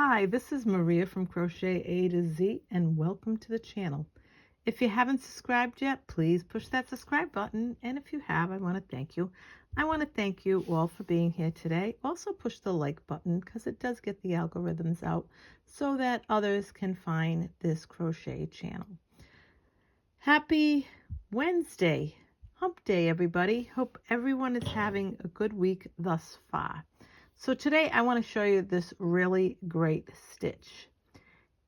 Hi, this is Maria from Crochet A to Z, and welcome to the channel. If you haven't subscribed yet, please push that subscribe button, and if you have, I want to thank you. I want to thank you all for being here today. Also push the like button because it does get the algorithms out so that others can find this crochet channel. Happy Wednesday, hump day everybody. Hope everyone is having a good week thus far. So today I want to show you this really great stitch.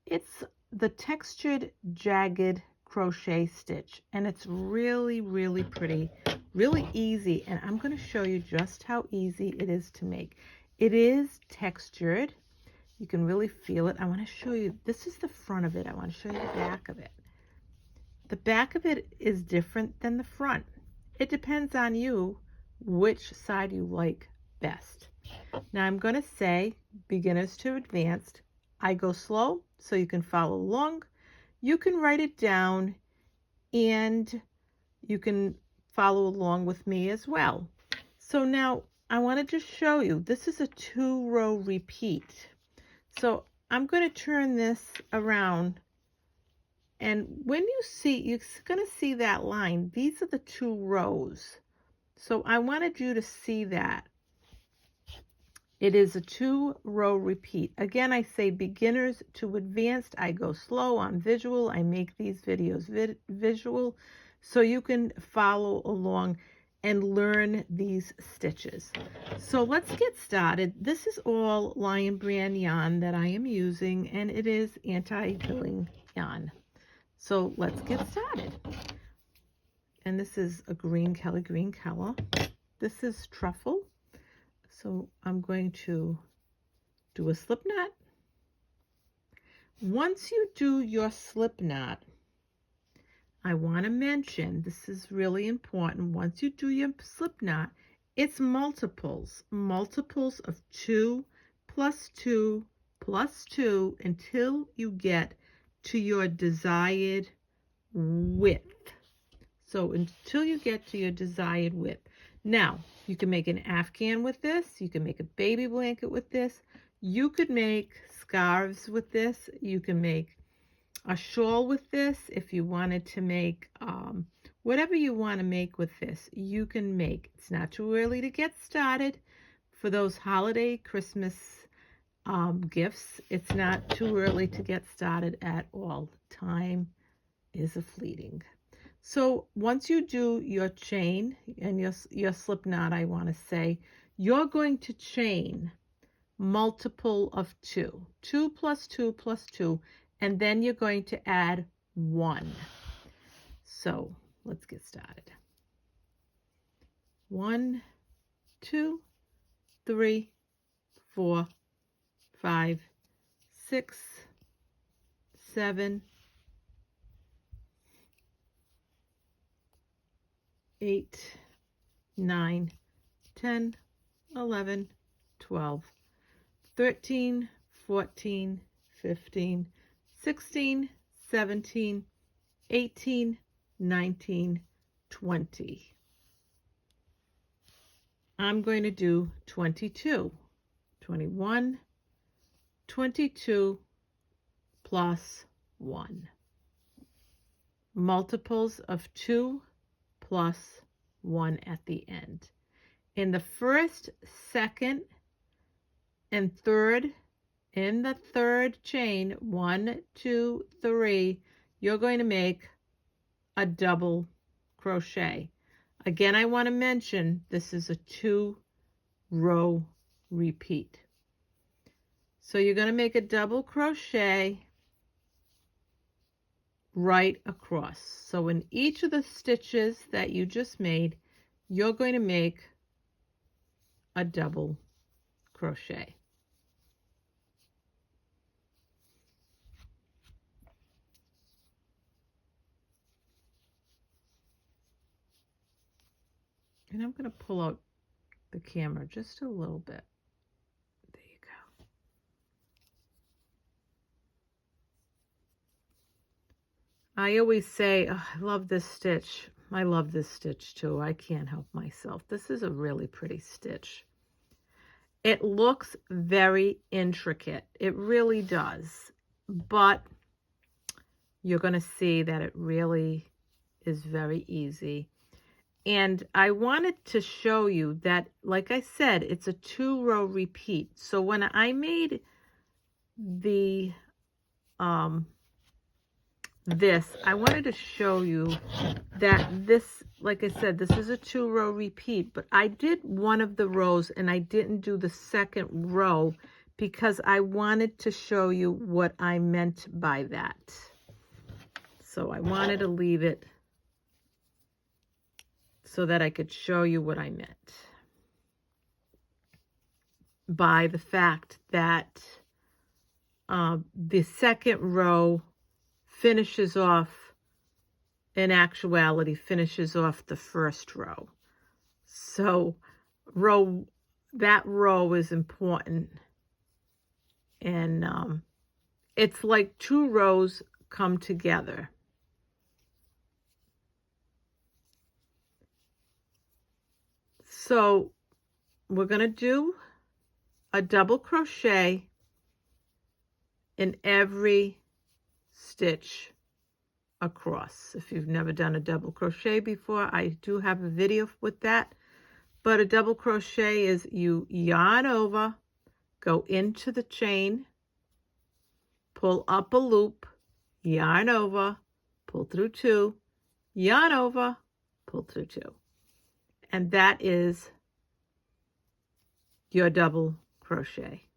It's the textured jagged crochet stitch, and it's really pretty, really easy, and I'm going to show you just how easy it is to make. It is textured. You can really feel it. I want to show you, this is the front of it. I want to show you the back of it. The back of it is different than the front. It depends on you which side you like best. Now I'm going to say beginners to advanced. I go slow so you can follow along. You can write it down and you can follow along with me as well. So now I want to just show you, this is a 2-row repeat. So I'm going to turn this around, and when you see, you're going to see that line. These are the 2 rows. So I wanted you to see that. It is a 2-row repeat. Again, I say beginners to advanced. I go slow on visual. I make these videos visual so you can follow along and learn these stitches. So let's get started. This is all Lion Brand yarn that I am using, and it is anti-pilling yarn. So let's get started. And this is a Kelly green color. This is truffle. So I'm going to do a slip knot. Once you do your slip knot, I want to mention, this is really important, once you do your slip knot, it's multiples of 2 plus 2 plus 2 until you get to your desired width. So until you get to your desired width. Now, you can make an Afghan with this. You can make a baby blanket with this. You could make scarves with this. You can make a shawl with this. If you wanted to make whatever you want to make with this, you can make. It's not too early to get started for those holiday Christmas gifts. It's not too early to get started at all. Time is a-fleeting. So once you do your chain and your slip knot, I want to say, you're going to chain multiple of 2. 2 plus 2 plus 2, and then you're going to add 1. So let's get started. 1, 2, 3, 4, 5, 6, 7, 8, 9, 10, 11, 12, 13, 14, 15, 16, 17, 18, 19, 20. I'm going to do 22, 21, 22 plus 1. Multiples of 2 plus 1 at the end. In the first, second, and third, in the third chain, 1, 2, 3, you're going to make a double crochet. Again, I want to mention this is a 2-row repeat. So you're going to make a double crochet right across. So in each of the stitches that you just made, you're going to make a double crochet. And I'm going to pull out the camera just a little bit. There you go. I always say, oh, I love this stitch. I love this stitch too. I can't help myself. This is a really pretty stitch. It looks very intricate. It really does. But you're going to see that it really is very easy. And I wanted to show you that, like I said, it's a 2-row repeat. So when I made the this, I wanted to show you that this, like I said, this is a 2-row repeat, but I did one of the rows and I didn't do the second row because I wanted to show you what I meant by that. So I wanted to leave it so that I could show you what I meant by the fact that the second row finishes off, in actuality, finishes off the first row. So that row is important. And it's like 2 rows come together. So we're going to do a double crochet in every stitch across. If you've never done a double crochet before, I do have a video with that. But a double crochet is you yarn over, go into the chain, pull up a loop, yarn over, pull through 2, yarn over, pull through 2. And that is your double crochet.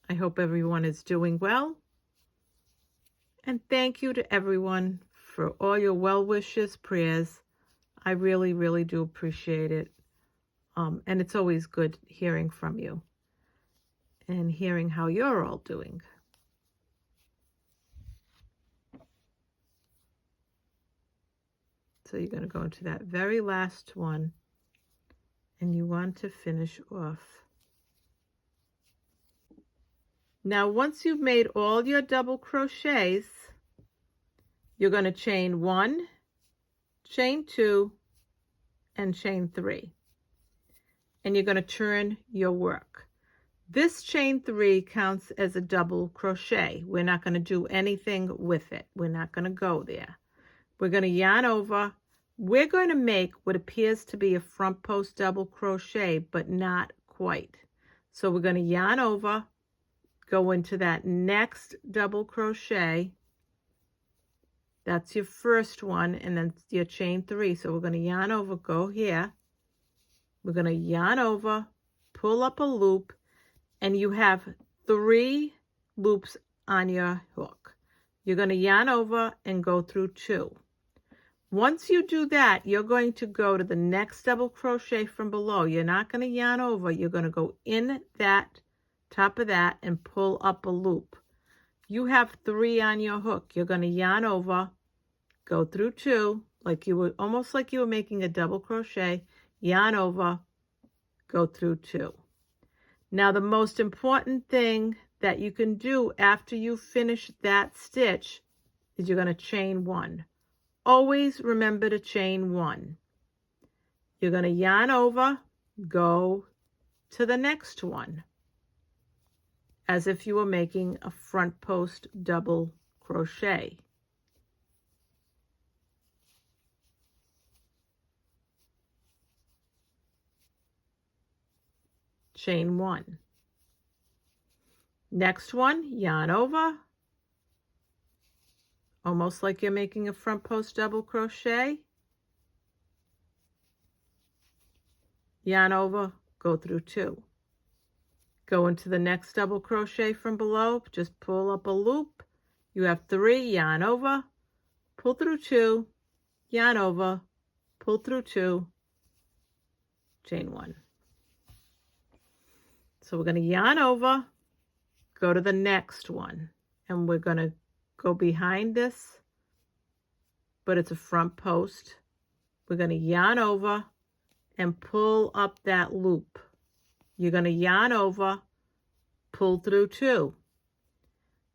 I hope everyone is doing well. And thank you to everyone for all your well wishes, prayers. I really, really do appreciate it. And it's always good hearing from you and hearing how you're all doing. So you're going to go into that very last one and you want to finish off. Now, once you've made all your double crochets, you're going to chain 1, chain 2, and chain 3. And you're going to turn your work. This chain 3 counts as a double crochet. We're not going to do anything with it. We're not going to go there. We're going to yarn over. We're going to make what appears to be a front post double crochet, but not quite. So we're going to yarn over, go into that next double crochet. That's your first one, and then your chain 3. So we're going to yarn over, go here. We're going to yarn over, pull up a loop, and you have 3 loops on your hook. You're going to yarn over and go through 2. Once you do that, you're going to go to the next double crochet from below. You're not going to yarn over. You're going to go in that top of that and pull up a loop. You have 3 on your hook. You're going to yarn over, go through 2, like you were, almost like you were making a double crochet, yarn over, go through 2. Now, the most important thing that you can do after you finish that stitch is you're going to chain 1. Always remember to chain 1. You're going to yarn over, go to the next one, as if you were making a front post double crochet. Chain 1. Next one, yarn over, almost like you're making a front post double crochet. Yarn over, go through 2. Go into the next double crochet from below, just pull up a loop. You have 3, yarn over, pull through 2, yarn over, pull through 2, chain 1. So we're going to yarn over, go to the next one, and we're going to go behind this, but it's a front post. We're going to yarn over and pull up that loop. You're going to yarn over, pull through 2.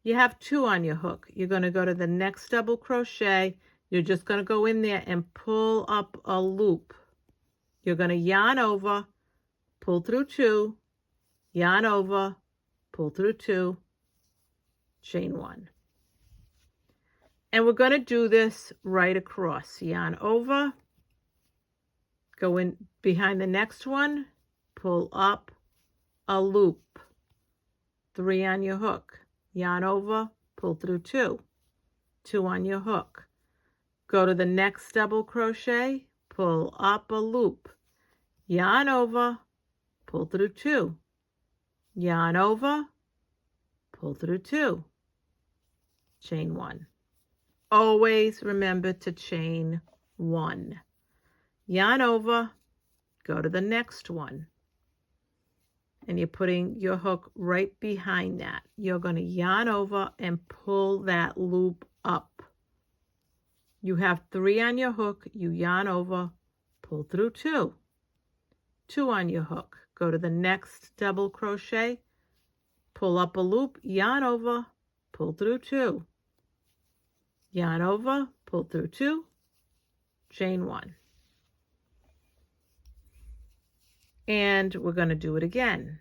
You have 2 on your hook. You're going to go to the next double crochet, You're just going to go in there and pull up a loop. You're going to yarn over, pull through 2, yarn over, pull through 2, chain 1. And we're going to do this right across. Yarn over, go in behind the next one, pull up a loop, 3 on your hook, yarn over, pull through 2, 2 on your hook. Go to the next double crochet, pull up a loop, yarn over, pull through 2, yarn over, pull through 2, chain 1. Always remember to chain 1. Yarn over, go to the next one, and you're putting your hook right behind that. You're going to yarn over and pull that loop up. You have 3 on your hook, you yarn over, pull through 2, 2 on your hook. Go to the next double crochet, pull up a loop, yarn over, pull through 2, yarn over, pull through 2, chain 1. And we're going to do it again.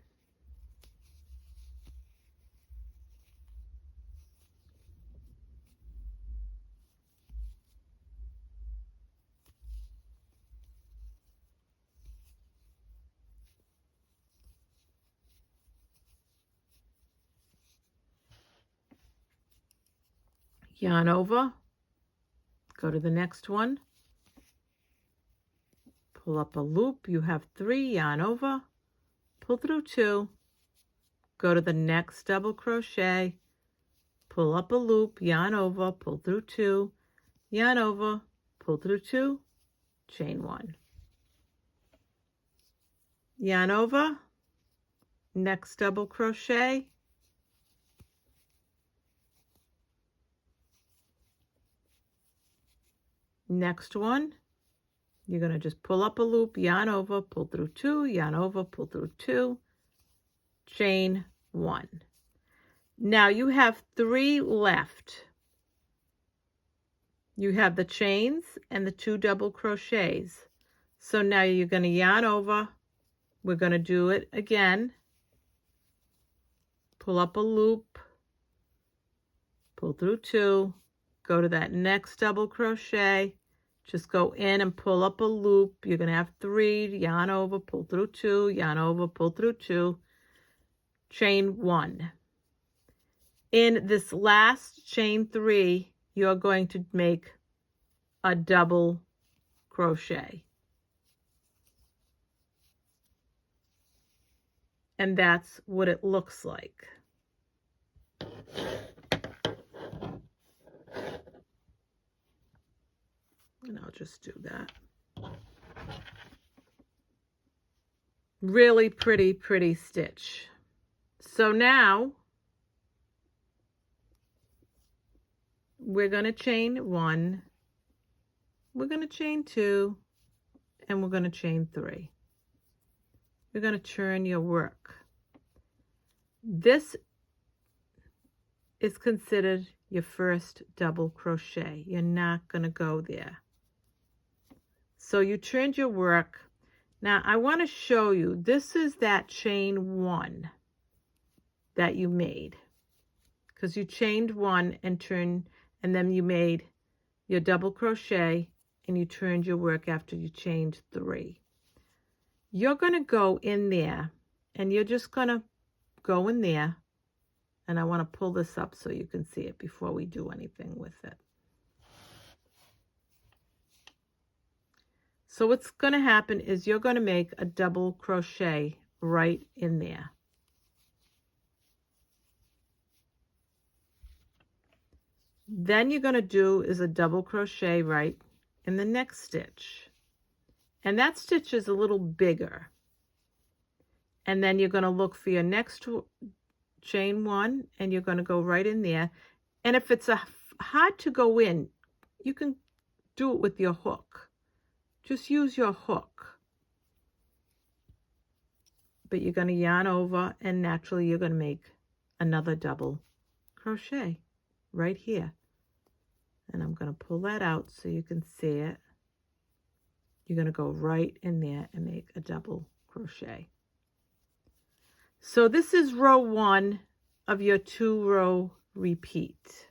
Yarn over, go to the next one, pull up a loop, you have 3, yarn over, pull through 2, go to the next double crochet, pull up a loop, yarn over, pull through 2, yarn over, pull through 2, chain 1. Yarn over, next double crochet, next one, you're going to just pull up a loop, yarn over, pull through 2, yarn over, pull through 2, chain 1. Now you have 3 left. You have the chains and the 2 double crochets. So now you're going to yarn over. We're going to do it again. Pull up a loop, pull through 2, go to that next double crochet, just go in and pull up a loop. You're going to have 3, yarn over, pull through 2, yarn over, pull through 2, chain 1. In this last chain 3, you're going to make a double crochet. And that's what it looks like. And I'll just do that. Really pretty, pretty stitch. So now we're going to chain 1, we're going to chain 2, and we're going to chain 3. You're going to turn your work. This is considered your first double crochet. You're not going to go there. So you turned your work. Now I want to show you, this is that chain 1 that you made, because you chained 1 and turned, and then you made your double crochet and you turned your work after you chained 3. You're going to go in there, and you're just going to go in there, and I want to pull this up so you can see it before we do anything with it. So what's going to happen is you're going to make a double crochet right in there. Then you're going to do is a double crochet right in the next stitch. And that stitch is a little bigger. And then you're going to look for your next chain 1, and you're going to go right in there. And if it's hard to go in, you can do it with your hook. Just use your hook. But you're going to yarn over, and naturally you're going to make another double crochet right here. And I'm going to pull that out so you can see it. You're going to go right in there and make a double crochet. So this is row 1 of your 2-row repeat.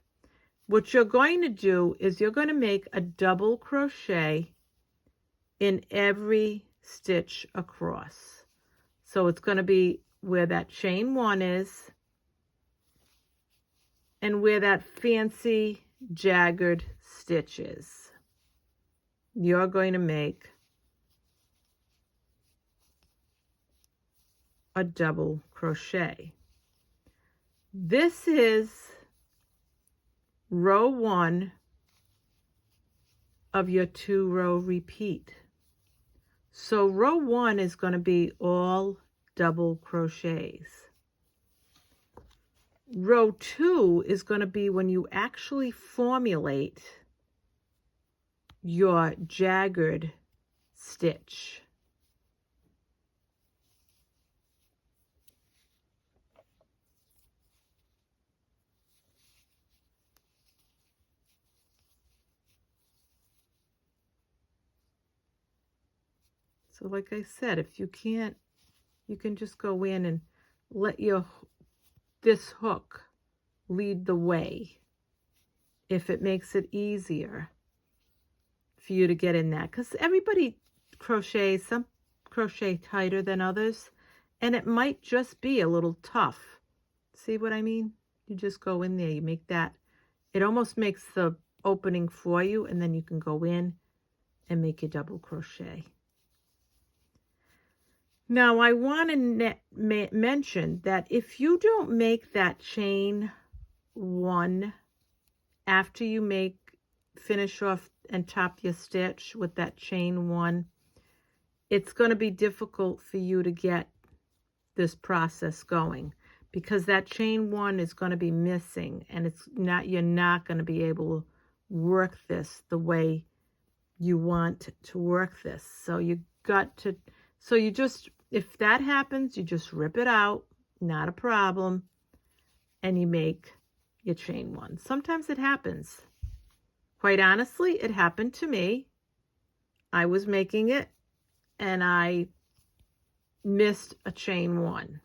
What you're going to do is you're going to make a double crochet in every stitch across. So it's going to be where that chain 1 is and where that fancy jagged stitch is. You're going to make a double crochet. This is row 1 of your 2-row repeat. So row 1 is going to be all double crochets. Row 2 is going to be when you actually formulate your jagged stitch. So like I said, if you can't, you can just go in and let this hook lead the way if it makes it easier for you to get in that. Because everybody crochets, some crochet tighter than others, and it might just be a little tough. See what I mean? You just go in there, you make that. It almost makes the opening for you, and then you can go in and make your double crochet. Now, I want to mention that if you don't make that chain 1 after you finish off and top your stitch with that chain 1, it's going to be difficult for you to get this process going because that chain 1 is going to be missing, and you're not going to be able to work this the way you want to work this. So if that happens, you just rip it out, not a problem, and you make your chain 1. Sometimes it happens. Quite honestly, it happened to me. I was making it and I missed a chain 1.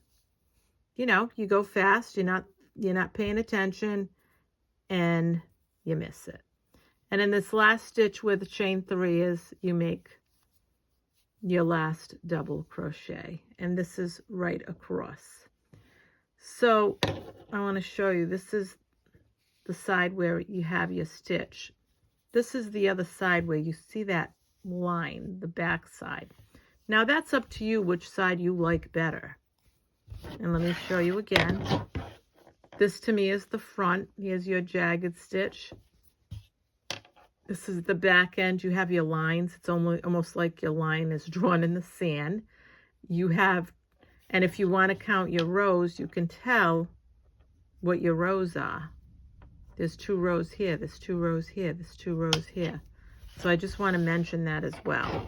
You know, you go fast, you're not paying attention, and you miss it. And in this last stitch where the chain 3 is, you make your last double crochet, and this is right across. So I want to show you, this is the side where you have your stitch. This is the other side where you see that line, the back side. Now that's up to you which side you like better. And let me show you again. This to me is the front. Here's your jagged stitch. This is the back end. You have your lines. It's almost like your line is drawn in the sand. And if you want to count your rows, you can tell what your rows are. There's 2 rows here, there's 2 rows here, there's 2 rows here. So I just want to mention that as well.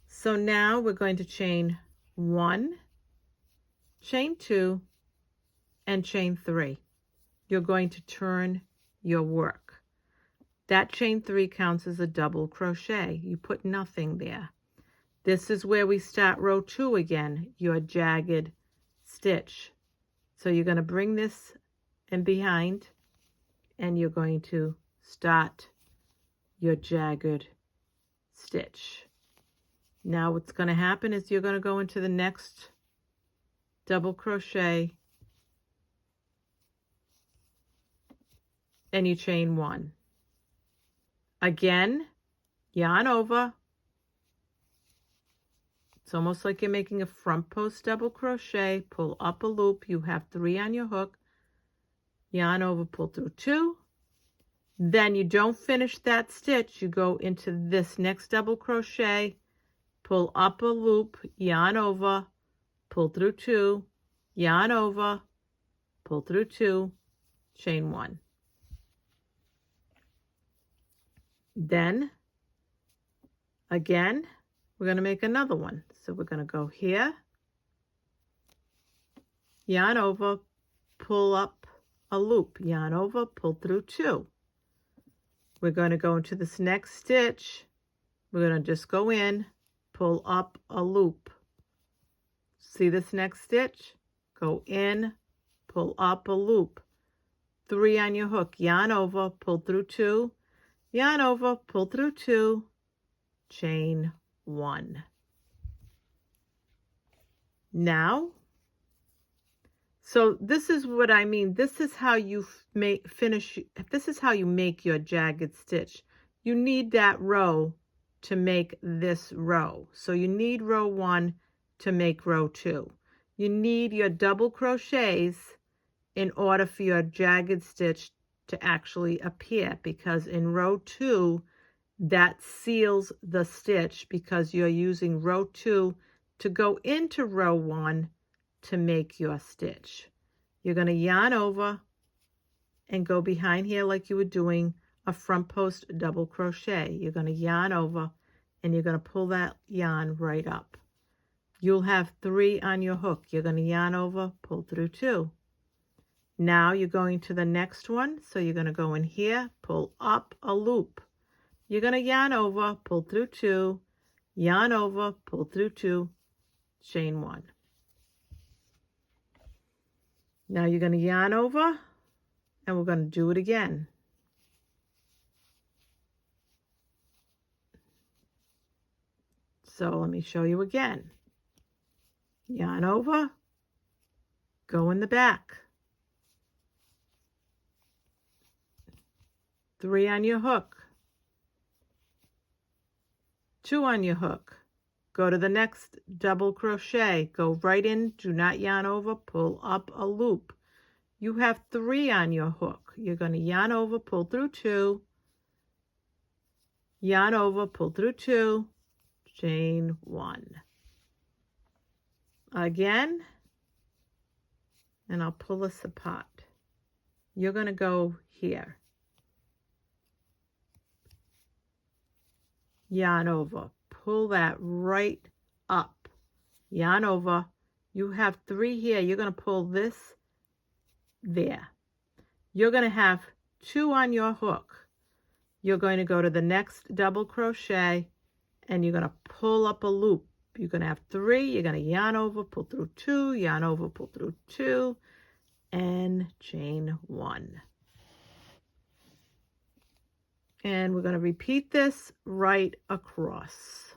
So now we're going to chain 1, chain 2, and chain 3. You're going to turn your work. That chain 3 counts as a double crochet. You put nothing there. This is where we start row 2 again, your jagged stitch. So you're going to bring this in behind, and you're going to start your jagged stitch. Now what's going to happen is you're going to go into the next double crochet, and you chain 1. Again, yarn over. It's almost like you're making a front post double crochet. Pull up a loop. You have 3 on your hook. Yarn over, pull through 2. Then you don't finish that stitch. You go into this next double crochet, pull up a loop, yarn over, pull through 2, yarn over, pull through 2, chain 1. Then again, we're going to make another one. So we're going to go here, yarn over, pull up a loop, yarn over, pull through 2. We're going to go into this next stitch. We're going to just go in, pull up a loop. See this next stitch? Go in, pull up a loop. 3 on your hook, yarn over, pull through 2, yarn over, pull through 2, chain 1. Now, so this is what I mean. This is how you this is how you make your jagged stitch. You need that row to make this row. So you need row 1 to make row 2. You need your double crochets in order for your jagged stitch to actually appear, because in row 2, that seals the stitch because you're using row 2 to go into row 1 to make your stitch. You're going to yarn over and go behind here like you were doing a front post double crochet. You're going to yarn over and you're going to pull that yarn right up. You'll have 3 on your hook. You're going to yarn over, pull through 2. Now you're going to the next one, so you're going to go in here, pull up a loop. You're going to yarn over, pull through 2, yarn over, pull through 2, chain 1. Now you're going to yarn over, and we're going to do it again. So let me show you again. Yarn over, go in the back. 3 on your hook, 2 on your hook, go to the next double crochet, go right in, do not yarn over, pull up a loop. You have 3 on your hook. You're going to yarn over, pull through 2, yarn over, pull through 2, chain 1. Again, and I'll pull this apart. You're going to go here. Yarn over, pull that right up, yarn over. You have 3 here. You're going to pull this there. You're going to have 2 on your hook. You're going to go to the next double crochet and you're going to pull up a loop. You're going to have 3. You're going to yarn over, pull through 2, yarn over, pull through 2, and chain 1. And we're going to repeat this right across.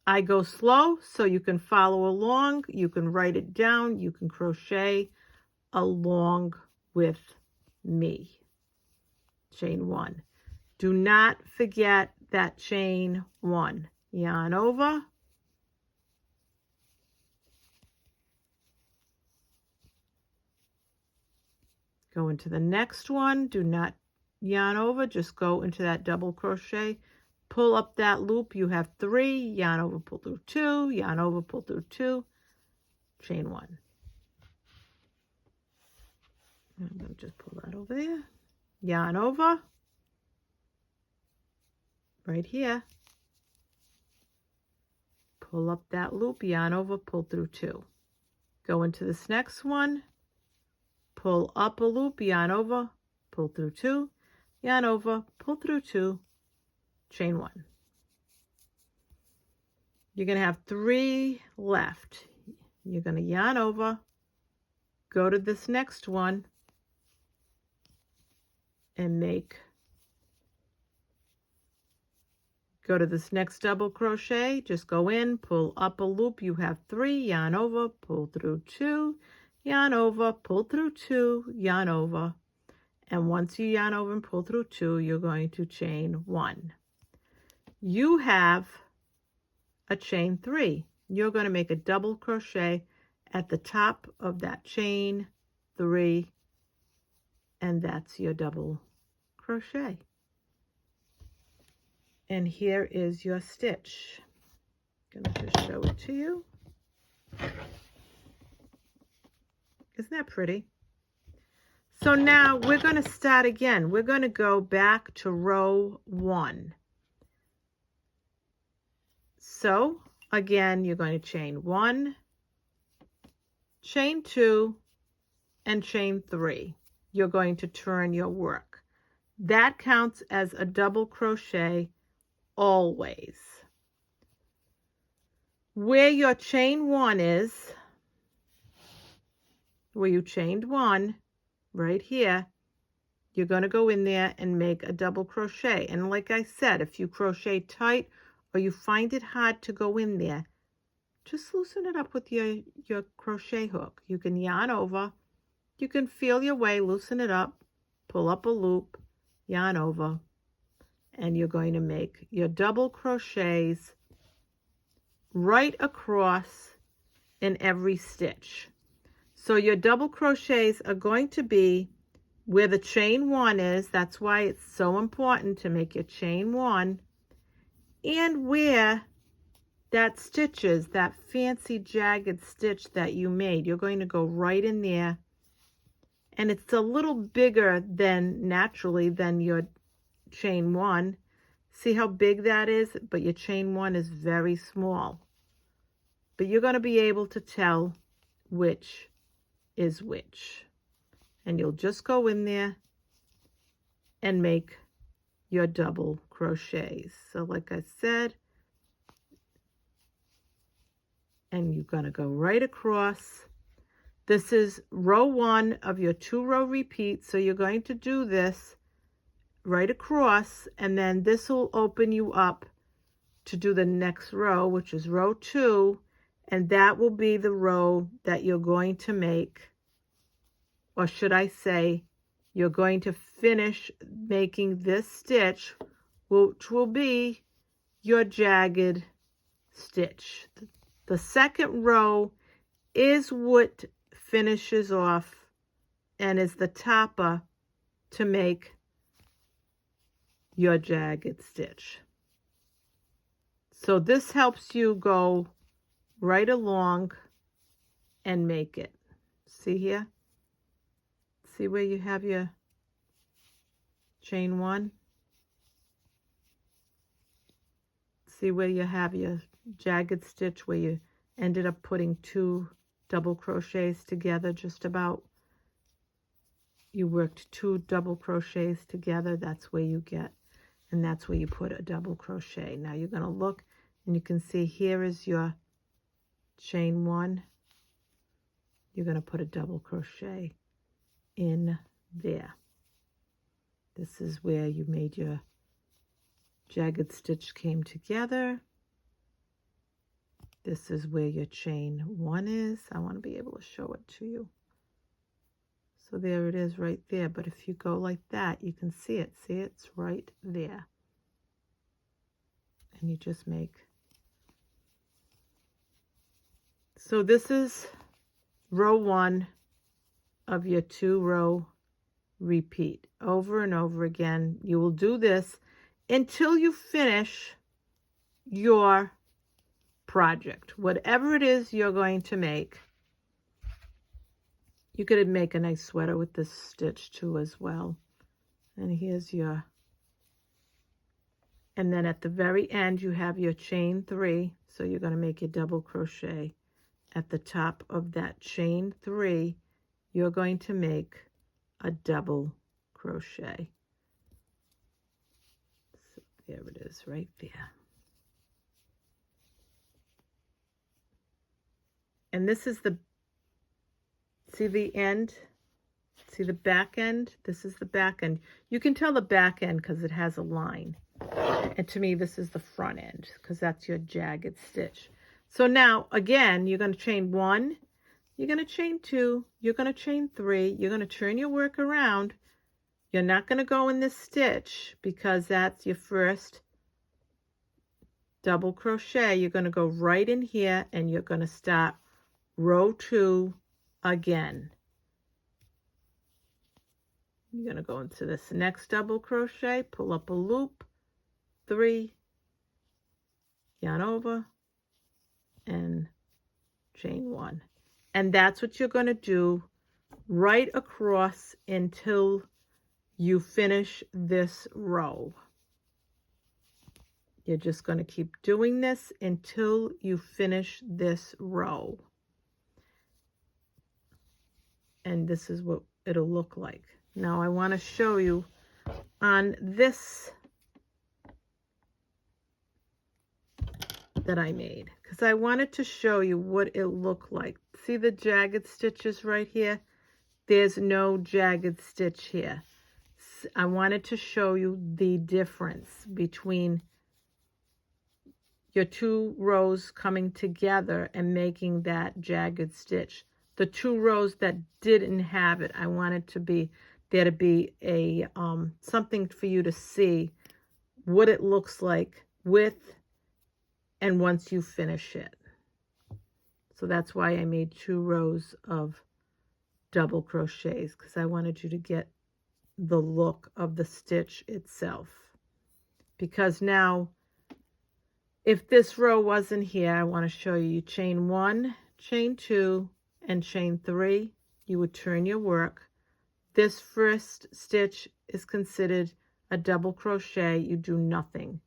I go slow so you can follow along. You can write it down. You can crochet along with me. Chain 1. Do not forget that chain 1. Yarn over. Go into the next one. Do not yarn over. Just go into that double crochet. Pull up that loop. You have 3. Yarn over, pull through 2. Yarn over, pull through 2. Chain 1. I'm going to just pull that over there. Yarn over. Right here. Pull up that loop. Yarn over, pull through 2. Go into this next one. Pull up a loop, yarn over, pull through 2, yarn over, pull through 2, chain 1. You're going to have 3 left. You're going to yarn over, go to this next one, and go to this next double crochet, just go in, pull up a loop, you have 3, yarn over, pull through 2, yarn over, pull through 2, yarn over, and once you yarn over and pull through 2, you're going to chain 1. You have a chain 3. You're going to make a double crochet at the top of that chain 3, and that's your double crochet. And here is your stitch. I'm going to just show it to you. Isn't that pretty? So now we're going to start again. We're going to go back to row 1. So again, you're going to chain 1, chain 2, and chain 3. you're going to turn your work. That counts as a double crochet always. Where your chain 1 is, where you chained 1, right here, you're going to go in there and make a double crochet. And like I said, if you crochet tight or you find it hard to go in there, just loosen it up with your crochet hook. You can yarn over, you can feel your way, loosen it up, pull up a loop, yarn over, and you're going to make your double crochets right across in every stitch. So your double crochets are going to be where the chain 1 is. That's why it's so important to make your chain 1, and where that stitch is, that fancy jagged stitch that you made. You're going to go right in there, and it's a little bigger than naturally than your chain 1. See how big that is? But your chain 1 is very small. But you're going to be able to tell which is which. And you'll just go in there and make your double crochets. So like I said, and you're going to go right across. This is row 1 of your 2-row repeat. So you're going to do this right across, and then this will open you up to do the next row, which is row 2, and that will be the row that you're going to make, or should I say, you're going to finish making this stitch, which will be your jagged stitch. The second row is what finishes off and is the topper to make your jagged stitch. So this helps you go right along and make it. See here? See where you have your chain 1? See where you have your jagged stitch, where you ended up putting 2 double crochets together, just about. You worked 2 double crochets together. That's where you get, and that's where you put a double crochet. Now you're going to look, and you can see here is your chain 1. You're going to put a double crochet in there. This is where you made your jagged stitch came together. This is where your chain 1 is. I want to be able to show it to you. So there it is right there. But if you go like that, you can see it. See, it's right there. And you just make. So this is row 1 of your 2-row repeat. Over and over again. You will do this until you finish your project. Whatever it is you're going to make. You could make a nice sweater with this stitch too as well. And here's your, and then at the very end you have your chain 3. So you're going to make your double crochet. At the top of that chain 3, you're going to make a double crochet. So there it is right there. And this is the, see the end? See the back end? This is the back end. You can tell the back end because it has a line. And to me, this is the front end because that's your jagged stitch. So now, again, you're going to chain 1, you're going to chain 2, you're going to chain 3, you're going to turn your work around. You're not going to go in this stitch because that's your first double crochet. You're going to go right in here and you're going to start row 2 again. You're going to go into this next double crochet, pull up a loop, 3, yarn over, and chain 1. And that's what you're going to do right across until you finish this row. You're just going to keep doing this until you finish this row. And this is what it'll look like. Now I want to show you on this that I made, because I wanted to show you what it looked like. See the jagged stitches right here? There's no jagged stitch here. I wanted to show you the difference between your 2 rows coming together and making that jagged stitch. The 2 rows that didn't have it, I wanted there to be a something for you to see what it looks like with and once you finish it. So that's why I made 2 rows of double crochets, because I wanted you to get the look of the stitch itself. Because now, if this row wasn't here, I want to show you, you chain 1, chain 2, and chain 3. You would turn your work. This first stitch is considered a double crochet. You do nothing.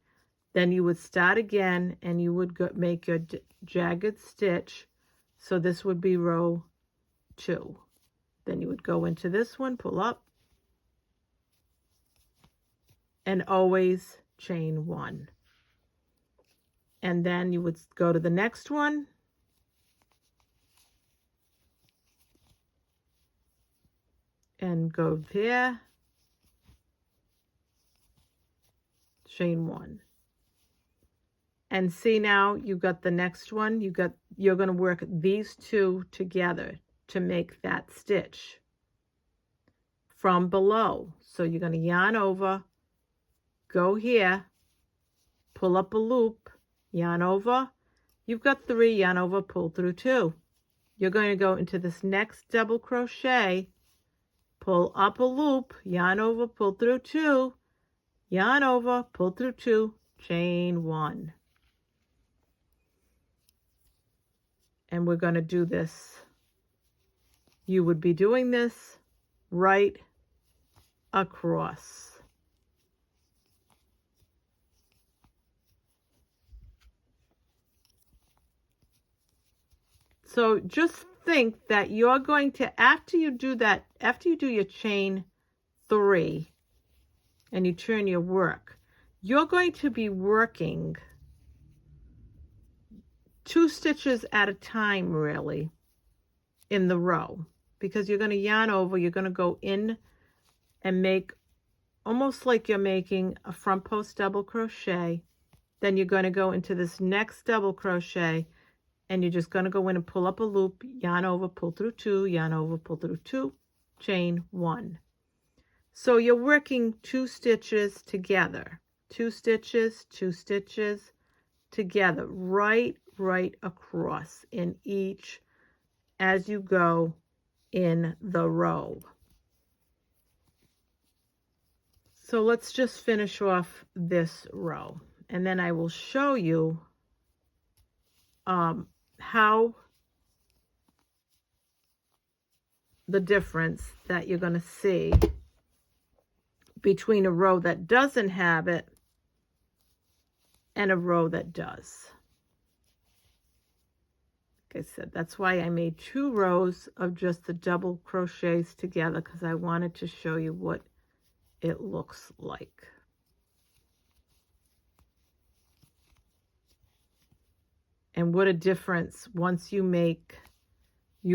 Then you would start again, and you would make your jagged stitch. So this would be row 2. Then you would go into this one, pull up, and always chain 1. And then you would go to the next one, and go there, chain 1. And see, now you've got the next one. You're going to work these 2 together to make that stitch from below. So you're going to yarn over, go here, pull up a loop, yarn over. You've got 3, yarn over, pull through 2. You're going to go into this next double crochet, pull up a loop, yarn over, pull through 2, yarn over, pull through 2, chain 1. And we're going to do this. You would be doing this right across. So just think that you're going to, after you do your chain 3 and you turn your work, you're going to be working 2 stitches at a time, really, in the row, because you're going to yarn over, you're going to go in and make almost like you're making a front post double crochet. Then you're going to go into this next double crochet, and you're just going to go in and pull up a loop, yarn over, pull through 2, yarn over, pull through 2, chain 1. So you're working 2 stitches together, 2 stitches, 2 stitches together, right across in each as you go in the row. So let's just finish off this row, and then I will show you how the difference that you're going to see between a row that doesn't have it and a row that does. Like I said, that's why I made 2 rows of just the double crochets together, because I wanted to show you what it looks like. And what a difference once you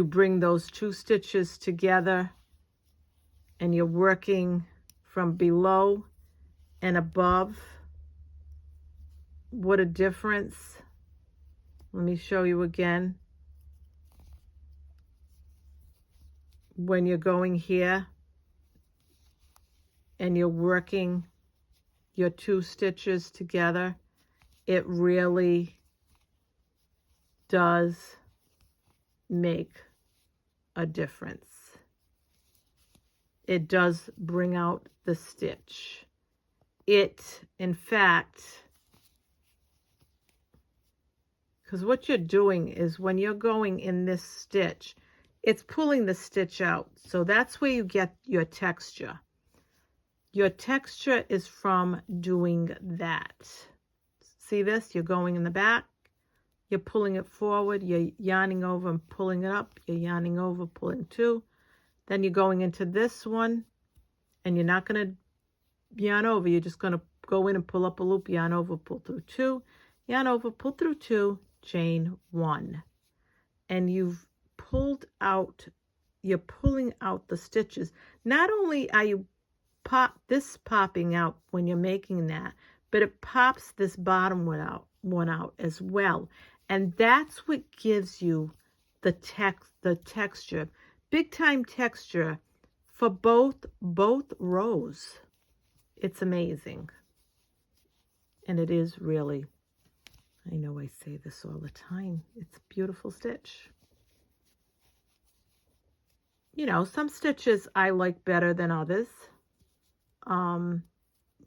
bring those 2 stitches together and you're working from below and above. What a difference. Let me show you again. When you're going here and you're working your 2 stitches together, it really does make a difference. It does bring out the stitch. It, in fact, because what you're doing is when you're going in this stitch, it's pulling the stitch out. So that's where you get your texture. Your texture is from doing that. See this? You're going in the back, you're pulling it forward, you're yarning over and pulling it up, you're yarning over, pulling 2. Then you're going into this one, And you're not going to yarn over. You're just going to go in and pull up a loop, yarn over, pull through 2, yarn over, pull through 2, chain 1. And you've pulled out, you're pulling out the stitches. Not only are you popping out when you're making that, but it pops this bottom one out as well. And that's what gives you the texture, big time texture for both rows. It's amazing. And it is really, I know I say this all the time, it's a beautiful stitch. You know, some stitches I like better than others,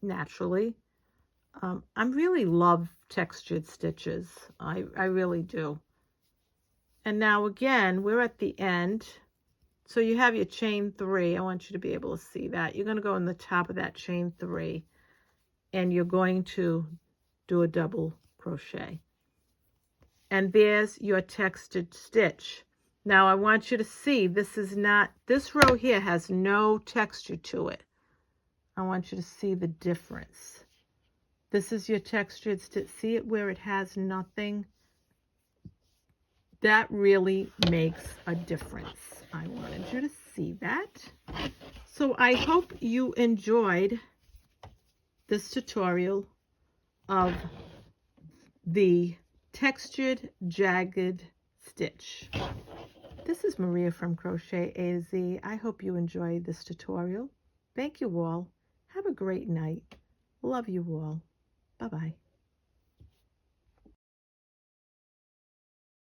naturally. I really love textured stitches. I really do. And now again, we're at the end. So you have your chain 3. I want you to be able to see that. You're going to go in the top of that chain 3 and you're going to do a double crochet. And there's your textured stitch. Now I want you to see this row here has no texture to it. I want you to see the difference. This is your textured stitch. See it where it has nothing? That really makes a difference. I wanted you to see that. So I hope you enjoyed this tutorial of the textured jagged stitch. This is Maria from Crochet A to Z. I hope you enjoyed this tutorial. Thank you all. Have a great night. Love you all. Bye-bye.